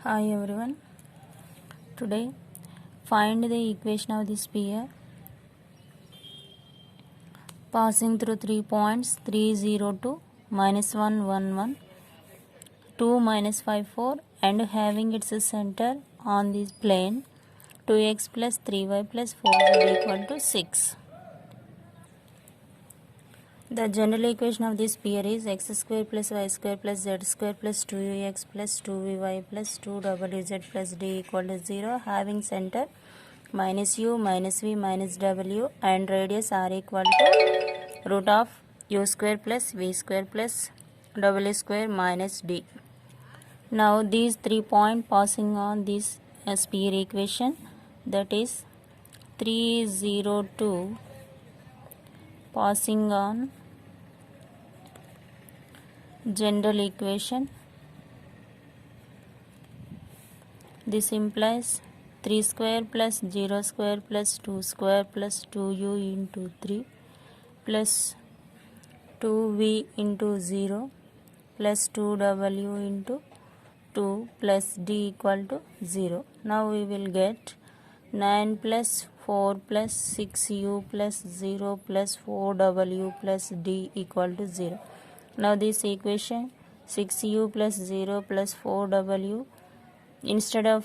Hi everyone. Today find the equation of the sphere passing through 3 points 3 0 2 minus 1 1 1 2 minus 5 4 and having its center on this plane 2x plus 3y plus 4z equal to 6. The general equation of this sphere is x square plus y square plus z square plus 2x plus 2vy plus 2wz plus d equal to 0, having center minus u minus v minus w and radius r equal to root of u square plus v square plus w square minus d. Now these 3 points passing on this sphere equation, that is 3 0 2 passing on general equation. This implies 3 square plus 0 square plus 2 square plus 2u into 3 plus 2v into 0 plus 2w into 2 plus d equal to 0. Now we will get 9 plus 4 plus 6u plus 0 plus 4w plus d equal to 0. Now this equation 6u plus 0 plus 4w, instead of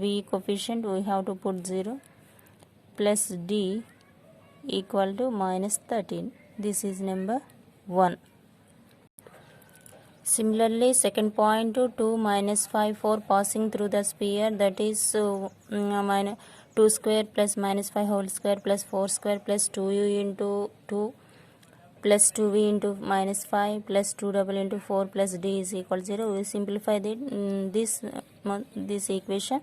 v coefficient we have to put 0 plus d equal to minus 13. This is number 1. Similarly, second point to 2 minus 5 4 passing through the sphere, that is minus 2 square plus minus 5 whole square plus 4 square plus 2u into 2 plus 2v into minus 5 plus 2w into 4 plus d is equal to 0. We simplify this equation.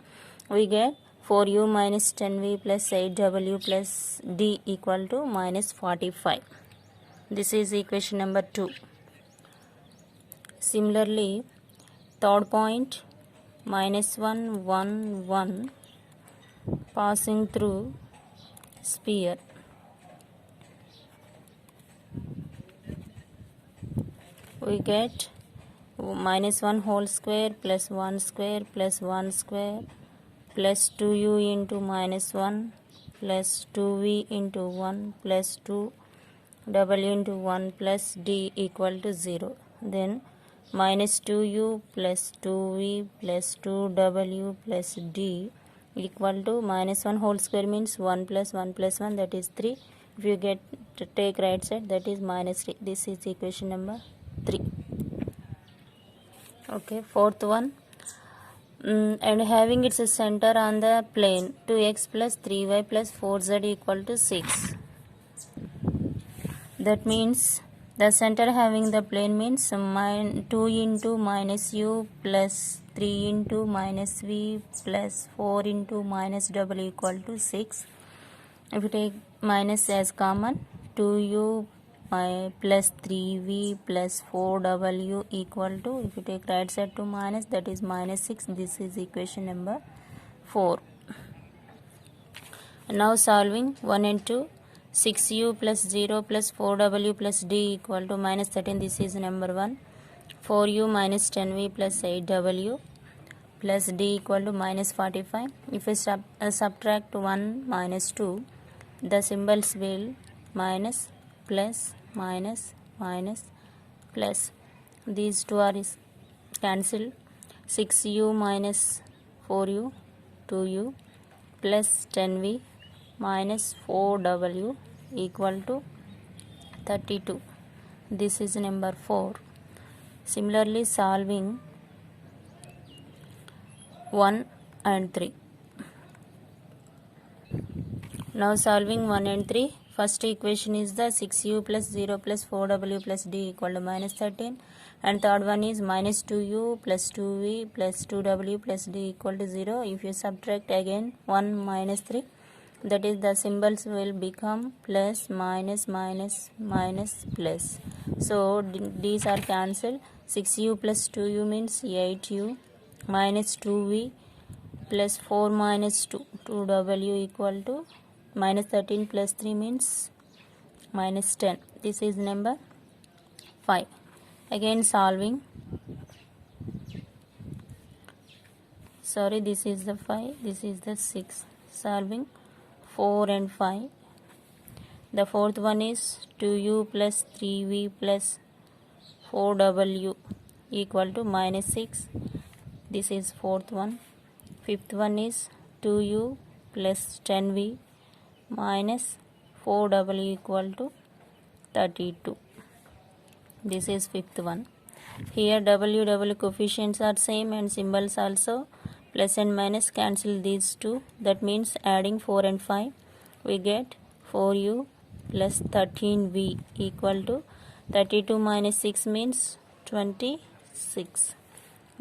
We get 4u minus 10v plus 8w plus d equal to minus 45. This is equation number 2. Similarly, third point minus 1 1 1 passing through sphere. We get minus 1 whole square plus 1 square plus 1 square plus 2u into minus 1 plus 2v into 1 plus 2w into 1 plus d equal to 0. Then minus 2u plus 2v plus 2w plus d equal to minus 1 whole square means 1 plus 1 plus 1, that is 3. If you get to take right side, that is minus 3. This is equation number 3. Okay, fourth one, and having its center on the plane 2x plus 3y plus 4z equal to 6. That means the center having the plane means 2 into minus u plus 3 into minus v plus 4 into minus w equal to 6. If you take minus as common, 2u plus 3v plus 4w equal to, if you take right side to minus, that is minus 6. This is equation number 4. Now solving 1 and 2, 6u plus 0 plus 4w plus d equal to minus 13. This is number 1. 4u minus 10v plus 8w plus d equal to minus 45. If we subtract 1 minus 2, the symbols will minus, plus, minus, minus, plus. These two are cancelled. 6u minus 4u, 2u plus 10v minus 4w equal to 32. This is number 4. Similarly, solving 1 and 3. Now solving 1 and 3. First equation is the 6u plus 0 plus 4w plus d equal to minus 13, and third one is minus 2u plus 2v plus 2w plus d equal to 0. If you subtract again 1 minus 3, that is the symbols will become plus, minus, minus, minus, plus. So these are cancelled. 6u plus 2u means 8u minus 2v plus 4 minus 2w equal to minus 13 plus 3 means minus 10. This is number 5. Again solving sorry, this is the 5, this is the 6. Solving 4 and 5. The fourth one is 2u plus 3v plus 4w equal to minus 6. This is fourth one. Fifth one is 2u plus 10v minus 4w equal to 32. This is fifth one. Here w coefficients are same and symbols also. Plus and minus cancel these two. That means adding 4 and 5 we get 4u plus 13v equal to 32 minus 6 means 26.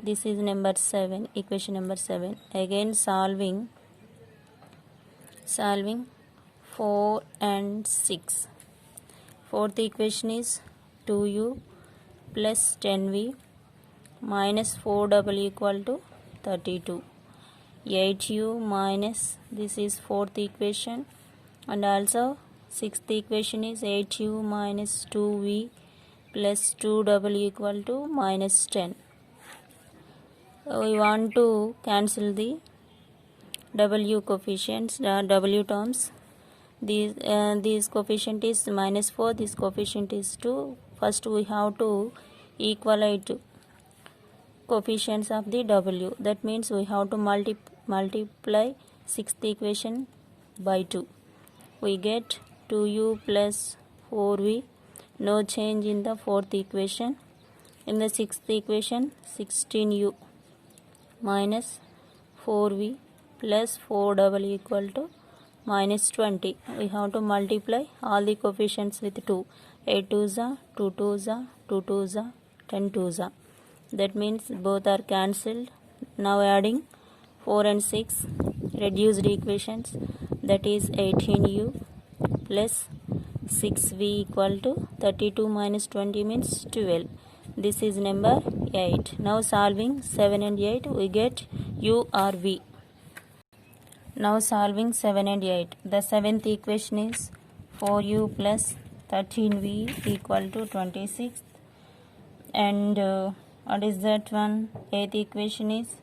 This is number 7, equation number 7. Again solving 4 and 6. Fourth equation is 2u plus 10v minus 4w equal to 32. 8u minus, this is fourth equation, and also sixth equation is 8u minus 2v plus 2w equal to minus 10. We want to cancel the w coefficients, w terms. This coefficient is minus 4, this coefficient is 2. First we have to equalate coefficients of the w. That means we have to multiply sixth equation by 2. We get 2u plus 4v. No change in the fourth equation. In the sixth equation 16u minus 4v plus 4w equal to minus 20. We have to multiply all the coefficients with 2. 8 2s are 2 2s are 2 2s are 10 2s are. That means both are cancelled. Now adding 4 and 6 reduced equations, that is 18u plus 6v equal to 32 minus 20 means 12. This is number 8. Now solving 7 and 8 we get u or v. Now solving 7 and 8. The seventh equation is 4u plus 13v equal to 26. And what is that one? Eighth equation is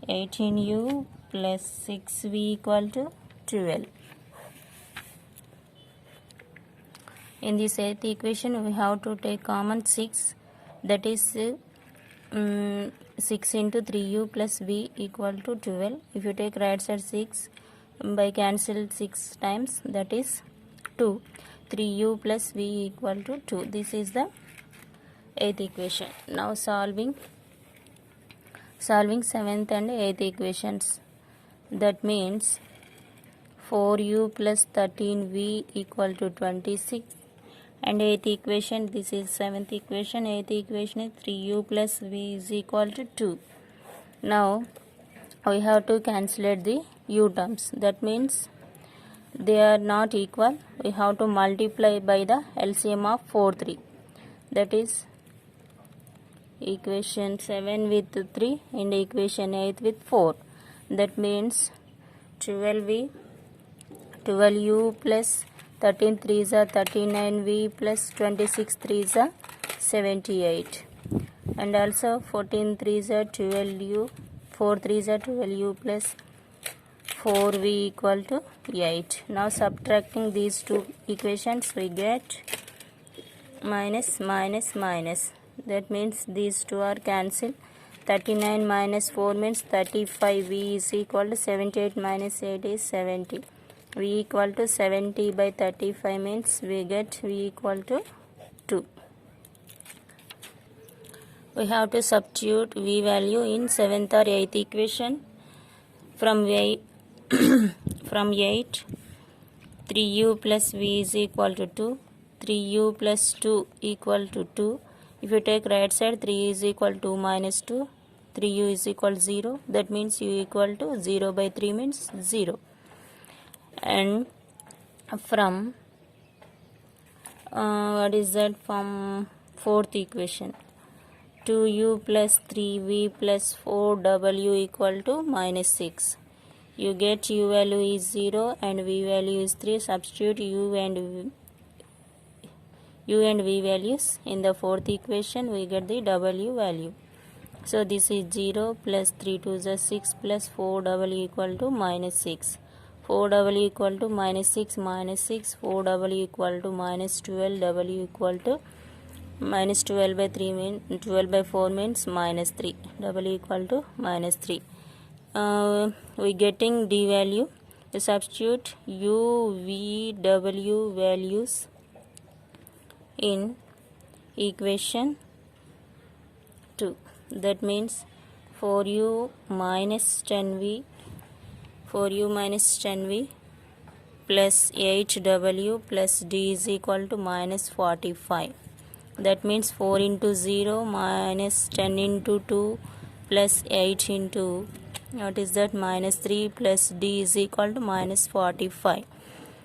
18u plus 6v equal to 12. In this eighth equation we have to take common 6, that is 6 into 3u plus v equal to 12. If you take right side 6 by cancel 6 times, that is 2. 3u plus v equal to 2. This is the eighth equation. Now solving seventh and eighth equations. That means 4u plus 13v equal to 26. And eighth equation, this is seventh equation. Eighth equation is 3u plus v is equal to 2. Now we have to cancellate the u terms. That means they are not equal. We have to multiply by the LCM of 4 3. That is equation 7 with 3 and equation 8 with 4. That means 12u plus 13 3s are 39v plus 26 3s are 78. And also 14 3s are 12u, 4 3s are 12u plus 4v equal to 8. Now subtracting these two equations we get minus minus minus. That means these two are cancelled. 39 minus 4 means 35v is equal to 78 minus 8 is 70. V equal to 70 by 35 means we get V equal to 2. We have to substitute V value in 7th or 8th equation. From 8 3u plus v is equal to 2. 3u plus 2 equal to 2. If you take right side, 3 is equal to 2 minus 2. 3u is equal to 0. That means u equal to 0 by 3 means 0. And from what is that, from fourth equation, 2u plus 3v plus 4w equal to minus 6. You get u value is 0 and v value is 3. Substitute u and v values in the fourth equation, we get the w value. So this is 0 plus 3 2 is 6 plus 4 double equal to minus 6. 4 double equal to minus 6 minus 6. 4 double equal to minus 12 double equal to minus 12 by 3 12 by 4 means minus 3 double equal to minus 3. We getting d value. We substitute u, v, w values in equation 2. That means for u minus 10v plus 8w plus d is equal to minus 45. That means 4 into 0 minus 10 into 2 plus 8 into what is that minus 3 plus d is equal to minus 45.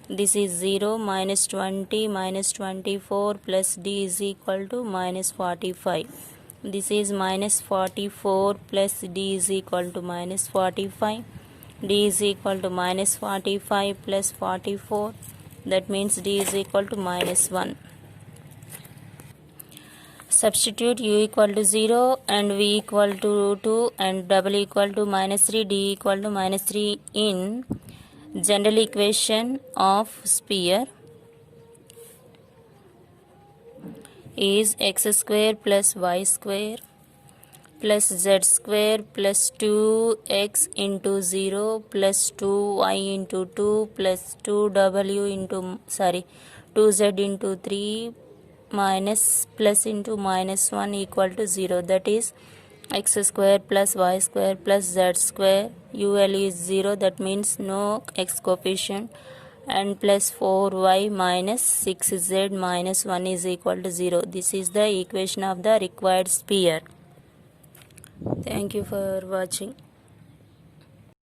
This is 0 minus 20 minus 24 plus d is equal to minus 45. This is minus 44 plus d is equal to minus 45. D is equal to minus 45 plus 44. That means d is equal to minus 1. Substitute u equal to 0 and v equal to 2 and w equal to minus 3, d equal to minus 3 in general equation of sphere is x square plus y square plus z square plus 2x into 0 plus 2y into 2 plus 2z into 3 minus plus into minus 1 equal to 0. That is x square plus y square plus z square. UL is 0, that means no x coefficient, and plus 4y minus 6z minus 1 is equal to 0. This is the equation of the required sphere. Thank you for watching.